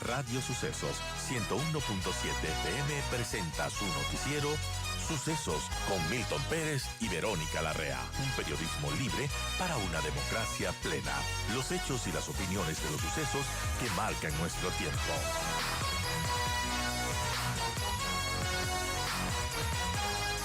Radio Sucesos 101.7 FM presenta su noticiero Sucesos con Milton Pérez y Verónica Larrea. Un periodismo libre para una democracia plena. Los hechos y las opiniones de los sucesos que marcan nuestro tiempo.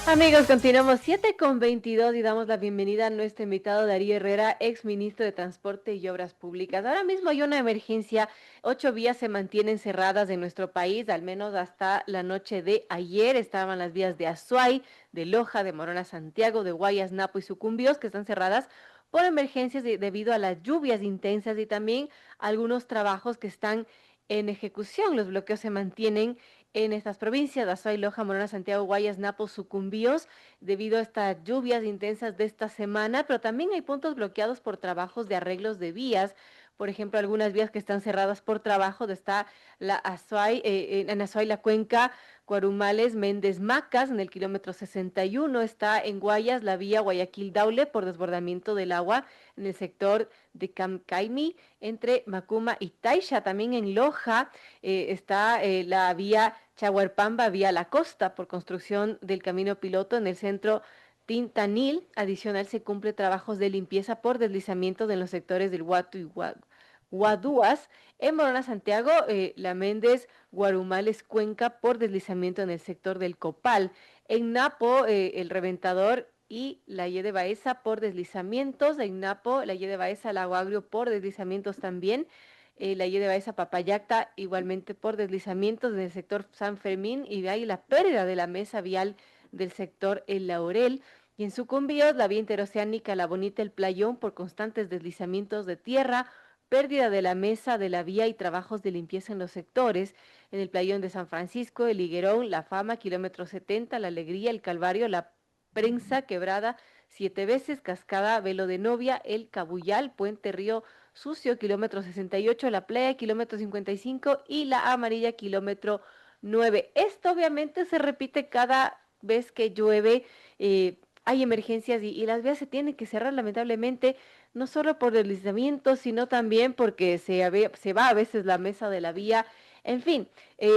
Amigos, continuamos 7:22 y damos la bienvenida a nuestro invitado Darío Herrera, ex ministro de Transporte y Obras Públicas. Ahora mismo hay una emergencia, 8 vías se mantienen cerradas en nuestro país, al menos hasta la noche de ayer estaban las vías de Azuay, de Loja, de Morona Santiago, de Guayas, Napo y Sucumbíos, que están cerradas por emergencias debido a las lluvias intensas y también algunos trabajos que están en ejecución. Los bloqueos se mantienen en estas provincias, Azuay, Loja, Morona, Santiago, Guayas, Napo, Sucumbíos, debido a estas lluvias intensas de esta semana, pero también hay puntos bloqueados por trabajos de arreglos de vías. Por ejemplo, algunas vías que están cerradas por trabajo, está la Azuay, en Azuay, la Cuenca, Guarumales, Méndez, Macas, en el kilómetro 61, está en Guayas la vía Guayaquil-Daule por desbordamiento del agua en el sector de Camcaimi, entre Macuma y Taisha. También en Loja está la vía Chahuarpamba, vía La Costa, por construcción del camino piloto en el centro Tintanil. Adicional, se cumple trabajos de limpieza por deslizamientos en los sectores del Huatu y Guadúas. En Morona, Santiago, la Méndez, Guarumales, Cuenca, por deslizamiento en el sector del Copal. En Napo, el Reventador y la Y de Baeza por deslizamientos. En Napo, la Y de Baeza, Lago Agrio por deslizamientos también. La Y de Baeza, Papayacta, igualmente por deslizamientos en el sector San Fermín, y de ahí la pérdida de la mesa vial del sector El Laurel. Y en Sucumbíos, la vía interoceánica La Bonita, El Playón, por constantes deslizamientos de tierra, pérdida de la mesa de la vía y trabajos de limpieza en los sectores. En el Playón de San Francisco, El Higuerón, La Fama, kilómetro 70, La Alegría, El Calvario, La Prensa, Quebrada, 7 veces, Cascada, Velo de Novia, El Cabuyal, Puente Río Sucio, kilómetro 68, La Playa, kilómetro 55 y La Amarilla, kilómetro 9. Esto obviamente se repite cada vez que llueve, hay emergencias y las vías se tienen que cerrar lamentablemente, no solo por deslizamientos, sino también porque se va a veces la mesa de la vía. En fin,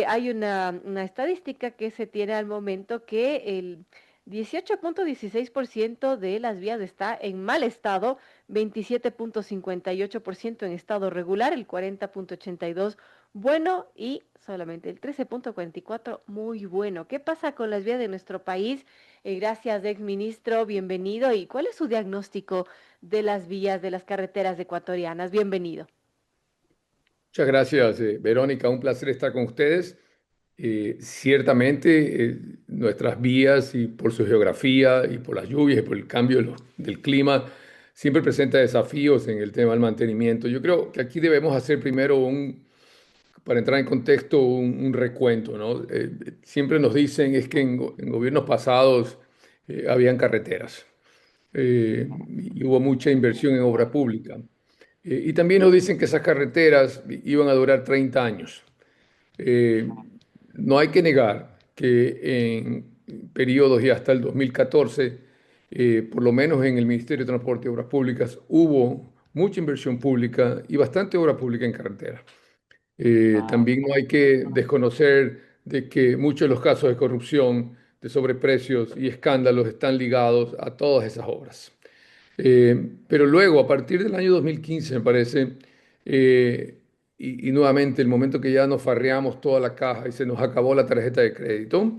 hay una estadística que se tiene al momento que el 18.16% de las vías está en mal estado, 27.58% en estado regular, el 40.82% bueno y solamente el 13.44% muy bueno. ¿Qué pasa con las vías de nuestro país? Gracias, ex ministro, bienvenido. ¿Y cuál es su diagnóstico de las vías, de las carreteras ecuatorianas? Bienvenido. Muchas gracias, Verónica. Un placer estar con ustedes. Ciertamente, nuestras vías, y por su geografía y por las lluvias y por el cambio del clima, siempre presenta desafíos en el tema del mantenimiento. Yo creo que aquí debemos hacer primero para entrar en contexto, un recuento, ¿no? Siempre nos dicen es que en gobiernos pasados habían carreteras, y hubo mucha inversión en obra pública. Y también nos dicen que esas carreteras iban a durar 30 años. Eh, no hay que negar que en periodos y hasta el 2014, por lo menos en el Ministerio de Transporte y Obras Públicas, hubo mucha inversión pública y bastante obra pública en carretera. También no hay que desconocer de que muchos de los casos de corrupción, de sobreprecios y escándalos están ligados a todas esas obras. Pero luego, a partir del año 2015, me parece, y nuevamente el momento que ya nos farreamos toda la caja y se nos acabó la tarjeta de crédito,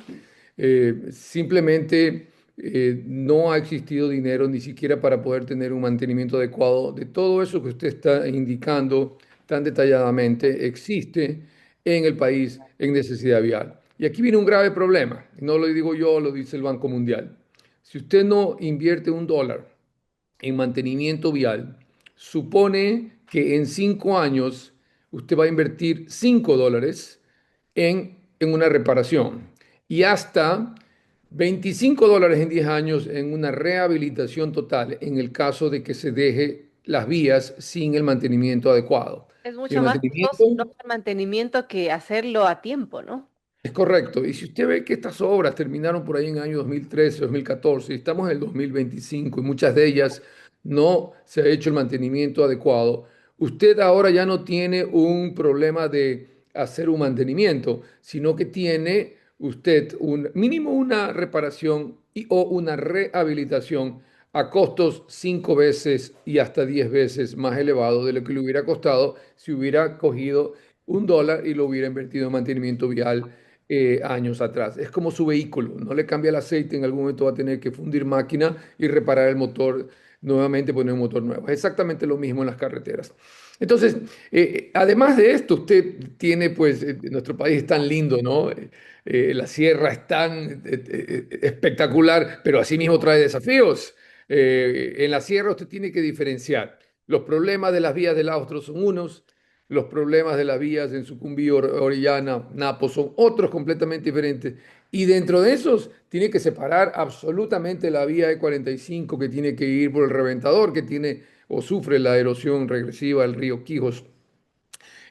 simplemente no ha existido dinero ni siquiera para poder tener un mantenimiento adecuado de todo eso que usted está indicando tan detalladamente existe en el país en necesidad vial. Y aquí viene un grave problema, no lo digo yo, lo dice el Banco Mundial. Si usted no invierte $1 en mantenimiento vial, supone que en 5 años usted va a invertir $5 en una reparación y hasta $25 en 10 años en una rehabilitación total en el caso de que se deje las vías sin el mantenimiento adecuado. Es El mucho más costoso no mantenimiento hacer mantenimiento que hacerlo a tiempo, ¿no? es correcto. Y si usted ve que estas obras terminaron por ahí en el año 2013, 2014, y estamos en el 2025 y muchas de ellas no se ha hecho el mantenimiento adecuado, usted ahora ya no tiene un problema de hacer un mantenimiento, sino que tiene usted un mínimo una reparación o una rehabilitación a costos 5 veces y hasta 10 veces más elevado de lo que le hubiera costado si hubiera cogido $1 y lo hubiera invertido en mantenimiento vial años atrás. Es como su vehículo, no le cambia el aceite, en algún momento va a tener que fundir máquina y reparar el motor nuevamente, poner un motor nuevo. Es exactamente lo mismo en las carreteras. Entonces, además de esto, usted tiene, pues, nuestro país es tan lindo, ¿no? La sierra es tan espectacular, pero asimismo trae desafíos. En la sierra usted tiene que diferenciar. Los problemas de las vías del Austro son unos, los problemas de las vías en Sucumbío, Orellana, Napo son otros completamente diferentes. Y dentro de esos tiene que separar absolutamente la vía E45 que tiene que ir por el Reventador, que tiene o sufre la erosión regresiva del río Quijos,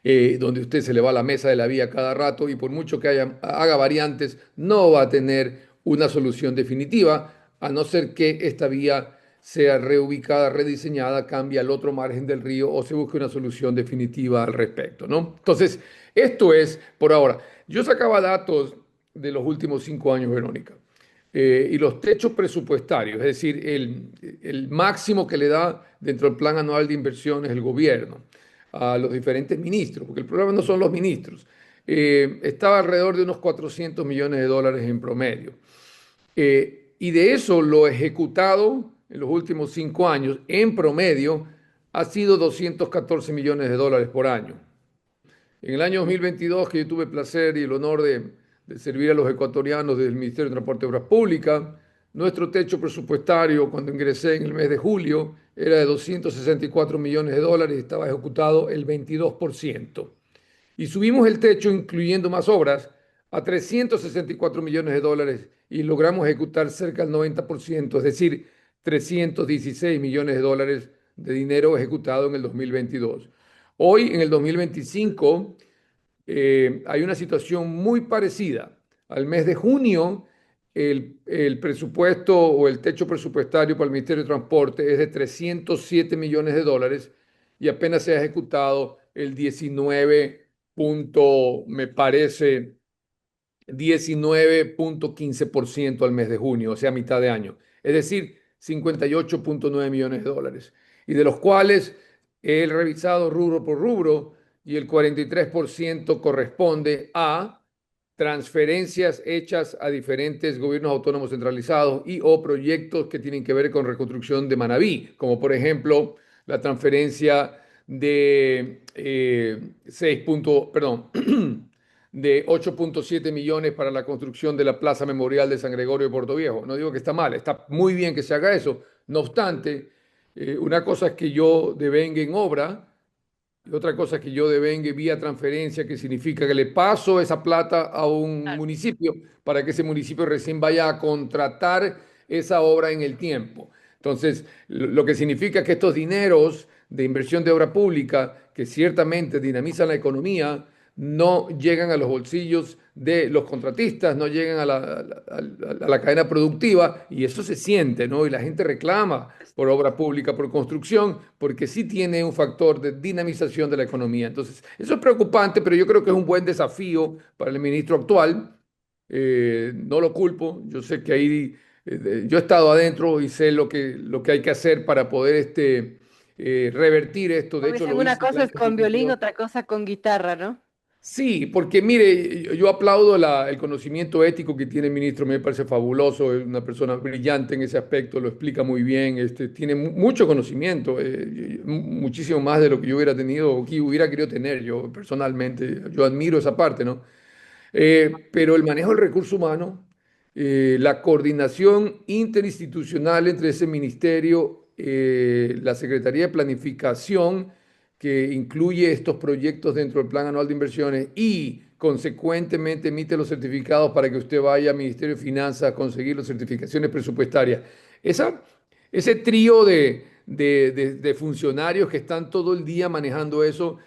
donde usted se le va la mesa de la vía cada rato y por mucho que haga variantes, no va a tener una solución definitiva, a no ser que esta vía sea reubicada, rediseñada, cambie al otro margen del río o se busque una solución definitiva al respecto, ¿no? Entonces, esto es por ahora. Yo sacaba datos de los últimos 5 años, Verónica, y los techos presupuestarios, es decir, el máximo que le da dentro del plan anual de inversiones el gobierno a los diferentes ministros, porque el problema no son los ministros, estaba alrededor de unos $400 millones en promedio. Y de eso lo ejecutado en los últimos 5 años, en promedio, ha sido $214 millones por año. En el año 2022, que yo tuve el placer y el honor de servir a los ecuatorianos del Ministerio de Transporte y Obras Públicas, nuestro techo presupuestario cuando ingresé en el mes de julio era de $264 millones y estaba ejecutado el 22%. Y subimos el techo, incluyendo más obras, a $364 millones y logramos ejecutar cerca del 90%, es decir, $316 millones de dinero ejecutado en el 2022. Hoy, en el 2025, hay una situación muy parecida. Al mes de junio, el presupuesto o el techo presupuestario para el Ministerio de Transporte es de $307 millones y apenas se ha ejecutado el 19 punto, me parece, 19,15% al mes de junio, o sea, mitad de año. Es decir, $58,9 millones. Y de los cuales he revisado rubro por rubro y el 43% corresponde a transferencias hechas a diferentes gobiernos autónomos centralizados y o proyectos que tienen que ver con reconstrucción de Manabí, como por ejemplo la transferencia de 8,7 millones para la construcción de la Plaza Memorial de San Gregorio de Portoviejo. No digo que está mal, está muy bien que se haga eso. No obstante, una cosa es que yo devenga en obra y otra cosa es que yo devengue vía transferencia, que significa que le paso esa plata a un Claro. municipio para que ese municipio recién vaya a contratar esa obra en el tiempo. Entonces, lo que significa que estos dineros de inversión de obra pública, que ciertamente dinamizan la economía, no llegan a los bolsillos de los contratistas, no llegan a la cadena productiva y eso se siente, ¿no? Y la gente reclama por obra pública, por construcción, porque sí tiene un factor de dinamización de la economía. Entonces, eso es preocupante, pero yo creo que es un buen desafío para el ministro actual. No lo culpo, yo sé que ahí, yo he estado adentro y sé lo que hay que hacer para poder revertir esto. De Como hecho, dicen, lo una hice el cosa año es con violín, 2022. otra cosa con guitarra, ¿no? Sí, porque mire, yo aplaudo el conocimiento ético que tiene el ministro, me parece fabuloso, es una persona brillante en ese aspecto, lo explica muy bien, tiene mucho conocimiento, muchísimo más de lo que yo hubiera tenido o que hubiera querido tener yo personalmente. Yo admiro esa parte, ¿no? Pero el manejo del recurso humano, la coordinación interinstitucional entre ese ministerio, la Secretaría de Planificación, que incluye estos proyectos dentro del Plan Anual de Inversiones y consecuentemente emite los certificados para que usted vaya al Ministerio de Finanzas a conseguir las certificaciones presupuestarias. Esa, ese trío de funcionarios que están todo el día manejando eso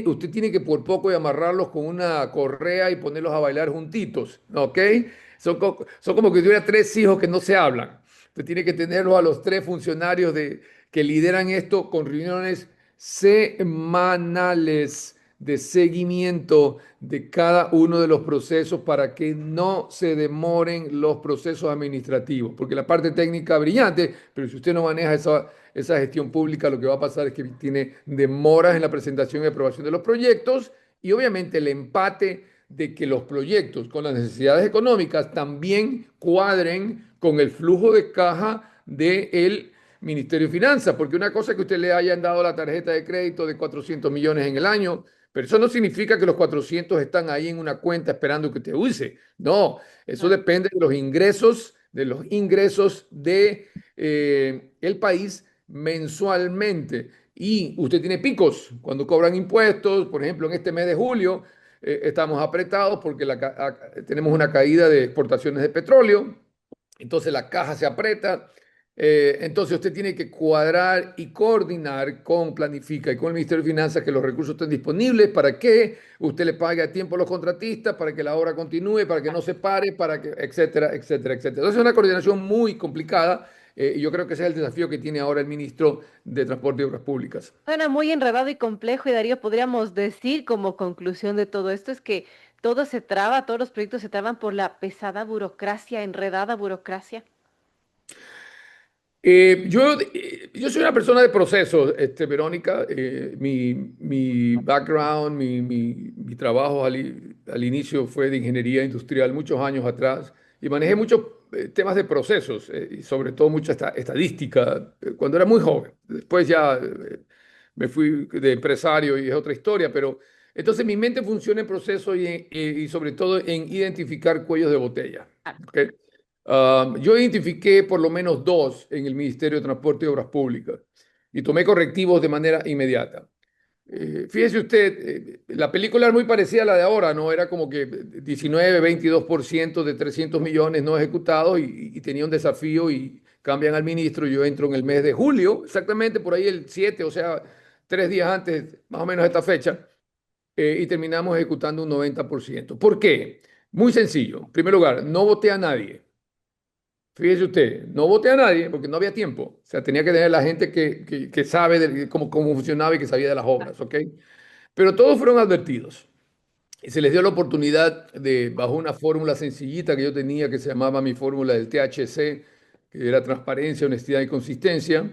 usted tiene que por poco y amarrarlos con una correa y ponerlos a bailar juntitos, ¿ok? Son como que tuviera tres hijos que no se hablan. Usted tiene que tenerlos a los tres funcionarios que lideran esto con reuniones semanales de seguimiento de cada uno de los procesos para que no se demoren los procesos administrativos, porque la parte técnica brillante, pero si usted no maneja esa gestión pública, lo que va a pasar es que tiene demoras en la presentación y aprobación de los proyectos y obviamente el empate de que los proyectos con las necesidades económicas también cuadren con el flujo de caja del Ministerio de Finanzas, porque una cosa es que usted le hayan dado la tarjeta de crédito de 400 millones en el año, pero eso no significa que los 400 están ahí en una cuenta esperando que usted use. No, eso Claro. depende de los ingresos de el país mensualmente. Y usted tiene picos cuando cobran impuestos, por ejemplo, en este mes de julio estamos apretados porque tenemos una caída de exportaciones de petróleo, entonces la caja se aprieta. Entonces usted tiene que cuadrar y coordinar con Planifica y con el Ministerio de Finanzas que los recursos estén disponibles para que usted le pague a tiempo a los contratistas, para que la obra continúe, para que no se pare, para que, etcétera, etcétera, etcétera. Entonces es una coordinación muy complicada y yo creo que ese es el desafío que tiene ahora el ministro de Transporte y Obras Públicas. Suena muy enredado y complejo y Darío, podríamos decir como conclusión de todo esto es que todo se traba, todos los proyectos se traban por la pesada burocracia, enredada burocracia. Yo soy una persona de procesos, Verónica. Mi background, mi trabajo al inicio fue de ingeniería industrial muchos años atrás y manejé muchos temas de procesos y sobre todo mucha estadística cuando era muy joven. Después ya me fui de empresario y es otra historia, pero entonces mi mente funciona en procesos y sobre todo en identificar cuellos de botella. Ah, ¿Ok? Yo identifiqué por lo menos dos en el Ministerio de Transporte y Obras Públicas y tomé correctivos de manera inmediata. Fíjese usted, la película era muy parecida a la de ahora, ¿no? Era como que 19, 22% de 300 millones no ejecutados y tenía un desafío y cambian al ministro. Yo entro en el mes de julio, exactamente por ahí el 7, o sea, 3 días antes, más o menos de esta fecha, y terminamos ejecutando un 90%. ¿Por qué? Muy sencillo. En primer lugar, no voté a nadie. Fíjese usted, no voté a nadie porque no había tiempo. O sea, tenía que tener la gente que sabe cómo funcionaba y que sabía de las obras, ¿ok? Pero todos fueron advertidos y se les dio la oportunidad de, bajo una fórmula sencillita que yo tenía que se llamaba mi fórmula del THC, que era transparencia, honestidad y consistencia.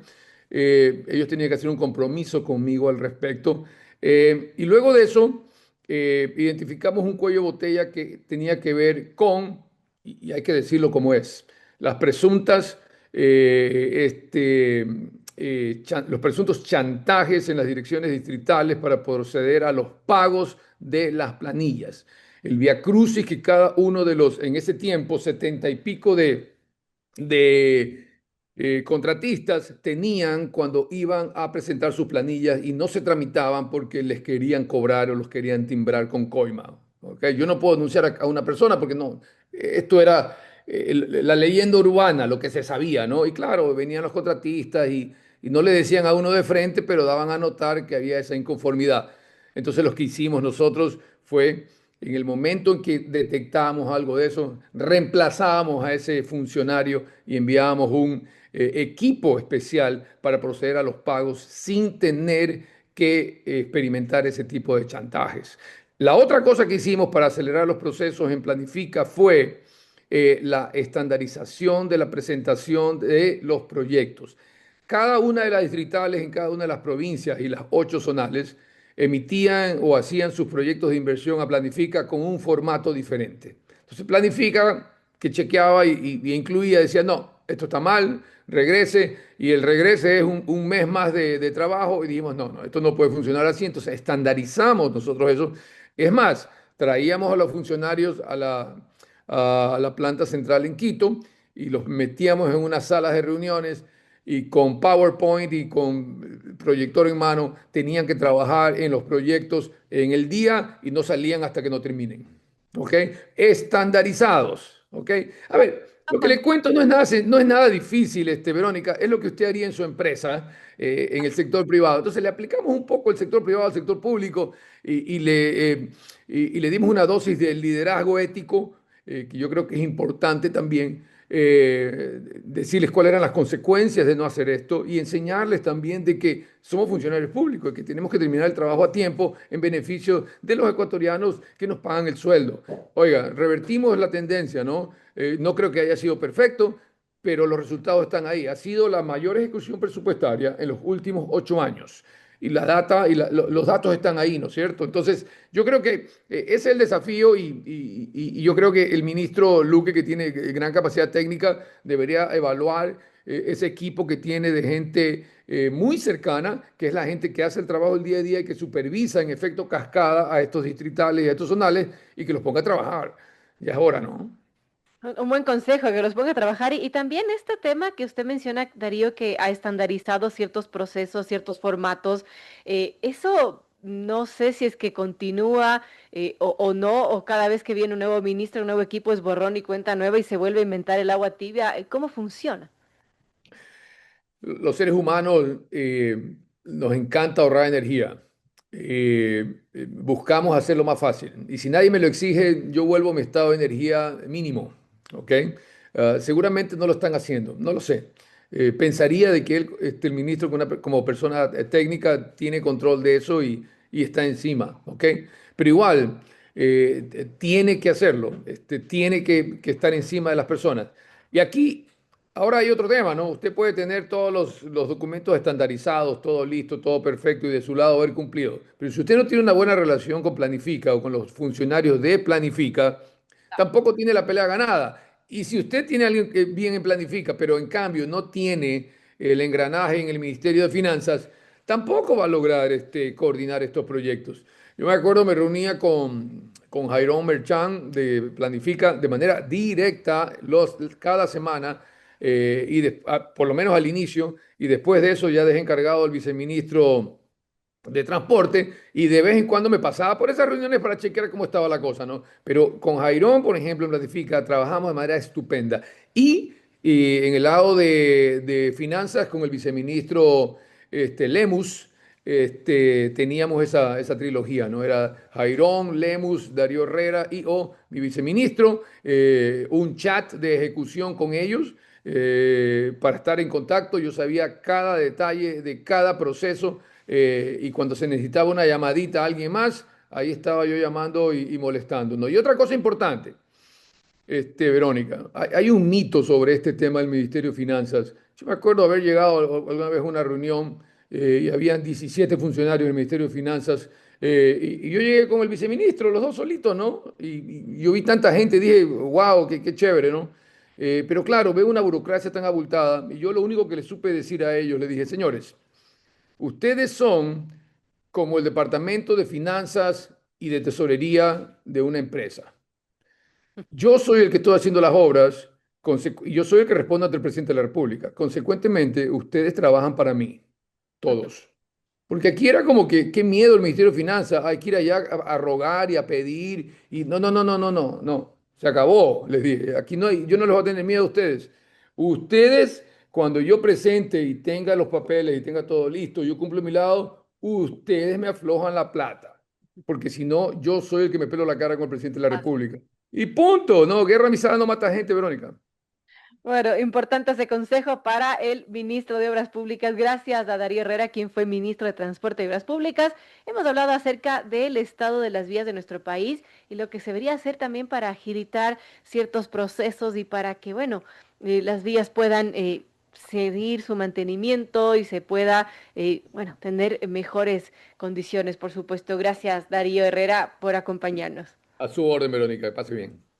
Ellos tenían que hacer un compromiso conmigo al respecto. Y luego de eso, identificamos un cuello de botella que tenía que ver con, y hay que decirlo como es, las presuntas, los presuntos chantajes en las direcciones distritales para proceder a los pagos de las planillas. El viacrucis que cada uno de los, en ese tiempo, 70 y pico de contratistas tenían cuando iban a presentar sus planillas y no se tramitaban porque les querían cobrar o los querían timbrar con coima. ¿Ok? Yo no puedo denunciar a una persona porque no, esto era la leyenda urbana, lo que se sabía, ¿no? Y claro, venían los contratistas y no le decían a uno de frente, pero daban a notar que había esa inconformidad. Entonces lo que hicimos nosotros fue, en el momento en que detectábamos algo de eso, reemplazábamos a ese funcionario y enviábamos un equipo especial para proceder a los pagos sin tener que experimentar ese tipo de chantajes. La otra cosa que hicimos para acelerar los procesos en Planifica fue la estandarización de la presentación de los proyectos. Cada una de las distritales en cada una de las provincias y las 8 zonales emitían o hacían sus proyectos de inversión a Planifica con un formato diferente. Entonces Planifica, que chequeaba y incluía, decía, no, esto está mal, regrese, y el regrese es un mes más de trabajo, y dijimos, no, no, esto no puede funcionar así, entonces estandarizamos nosotros eso. Es más, traíamos a los funcionarios a la planta central en Quito y los metíamos en unas salas de reuniones y con PowerPoint y con proyector en mano tenían que trabajar en los proyectos en el día y no salían hasta que no terminen. ¿Ok? Estandarizados. ¿Ok? A ver, lo que pues, le cuento no es nada difícil, Verónica, es lo que usted haría en su empresa, en el sector privado. Entonces le aplicamos un poco el sector privado al sector público y le dimos una dosis de liderazgo ético, que yo creo que es importante también, decirles cuáles eran las consecuencias de no hacer esto y enseñarles también de que somos funcionarios públicos y que tenemos que terminar el trabajo a tiempo en beneficio de los ecuatorianos que nos pagan el sueldo. Oiga, revertimos la tendencia, ¿no? No creo que haya sido perfecto, pero los resultados están ahí. Ha sido la mayor ejecución presupuestaria en los últimos 8 años. Y la data y los datos están ahí, ¿no es cierto? Entonces, yo creo que ese es el desafío y yo creo que el ministro Luque, que tiene gran capacidad técnica, debería evaluar ese equipo que tiene de gente muy cercana, que es la gente que hace el trabajo el día a día y que supervisa en efecto cascada a estos distritales y a estos zonales y que los ponga a trabajar. Ya es hora, ¿no? Un buen consejo, que los ponga a trabajar. Y también este tema que usted menciona, Darío, que ha estandarizado ciertos procesos, ciertos formatos, eso no sé si es que continúa o no, o cada vez que viene un nuevo ministro, un nuevo equipo es borrón y cuenta nueva y se vuelve a inventar el agua tibia. ¿Cómo funciona? Los seres humanos nos encanta ahorrar energía. Buscamos hacerlo más fácil. Y si nadie me lo exige, yo vuelvo a mi estado de energía mínimo. ¿Ok? Seguramente no lo están haciendo, no lo sé. Pensaría de que él, el ministro, como persona técnica, tiene control de eso y está encima. ¿Ok? Pero igual, tiene que hacerlo, tiene que estar encima de las personas. Y aquí ahora hay otro tema, ¿no? Usted puede tener todos los documentos estandarizados, todo listo, todo perfecto y de su lado haber cumplido. Pero si usted no tiene una buena relación con Planifica o con los funcionarios de Planifica, tampoco tiene la pelea ganada. Y si usted tiene a alguien que bien en Planifica, pero en cambio no tiene el engranaje en el Ministerio de Finanzas, tampoco va a lograr coordinar estos proyectos. Yo me acuerdo, me reunía con Jairón Merchan de Planifica de manera directa cada semana por lo menos al inicio, y después de eso ya dejé encargado al viceministro de transporte y de vez en cuando me pasaba por esas reuniones para chequear cómo estaba la cosa, ¿no? Pero con Jairón, por ejemplo, en Planifica, trabajamos de manera estupenda. Y en el lado de finanzas, con el viceministro Lemus, teníamos esa trilogía, ¿no? Era Jairón, Lemus, Darío Herrera y o mi viceministro, un chat de ejecución con ellos para estar en contacto. Yo sabía cada detalle de cada proceso y cuando se necesitaba una llamadita a alguien más, ahí estaba yo llamando y molestando, ¿no? Y otra cosa importante, Verónica, hay un mito sobre este tema del Ministerio de Finanzas. Yo me acuerdo haber llegado alguna vez a una reunión y habían 17 funcionarios del Ministerio de Finanzas y yo llegué con el viceministro, los dos solitos, ¿no? Y yo vi tanta gente y dije, wow, qué chévere, ¿no? Pero claro, veo una burocracia tan abultada y yo lo único que les supe decir a ellos, les dije, señores, ustedes son como el departamento de finanzas y de tesorería de una empresa. Yo soy el que estoy haciendo las obras y yo soy el que responde ante el presidente de la República. Consecuentemente, ustedes trabajan para mí, todos. Porque aquí era como que, qué miedo el Ministerio de Finanzas, hay que ir allá a rogar y a pedir. Y no, no, no, no, no, no, no. Se acabó, les dije. Aquí no hay, yo no les voy a tener miedo a ustedes. Ustedes, cuando yo presente y tenga los papeles y tenga todo listo, yo cumplo mi lado, ustedes me aflojan la plata. Porque si no, yo soy el que me pelo la cara con el presidente de la República. Y punto. No, guerra avisada no mata gente, Verónica. Bueno, importante ese consejo para el ministro de Obras Públicas. Gracias a Darío Herrera, quien fue ministro de Transporte y Obras Públicas. Hemos hablado acerca del estado de las vías de nuestro país y lo que se debería hacer también para agilitar ciertos procesos y para que, bueno, las vías puedan seguir su mantenimiento y se pueda, bueno, tener mejores condiciones, por supuesto. Gracias, Darío Herrera, por acompañarnos. A su orden, Verónica. Que pase bien.